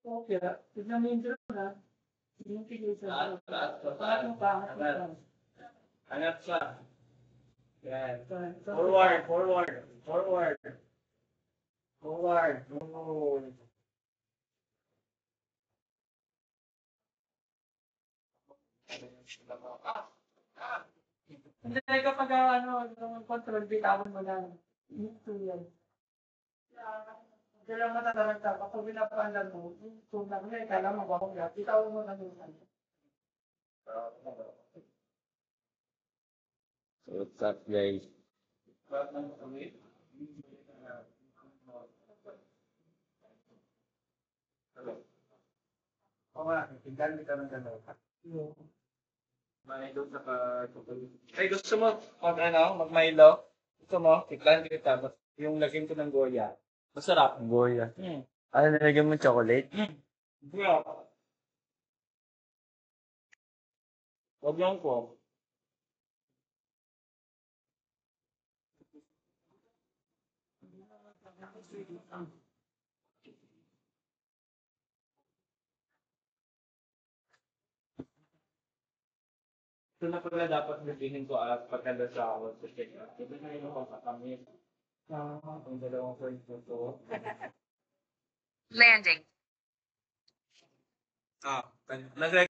Okay, tignan mo yung drone ha. Yung tigil sa drone. Paano mo pa? Hangat siya. Yan. So, Forward, forward, forward. Forward. Forward. hindi kapag yung control, bitawan mo lang. Ito yan. Hindi lang matataragta. Kapag binapaandan mo, kung nakita, kala mo ba kung bitawan mo lang yung ano. So what's up guys? Oo nga, tingnan kita ng gano'n. Milo sa ay, gusto mo mag-Milo? Gusto mo? Tiklan kita. Yung lagyan ko ng Goya. Masarap. Goya. Hmm. Ano nilagyan mo chocolate? Yeah. Wag lang po. Ito na pala dapat sabihin ko pagkanda sa ako sa check-up. Ito na yung pagkakamit. Ang dalawang point ko to. Landing. Nag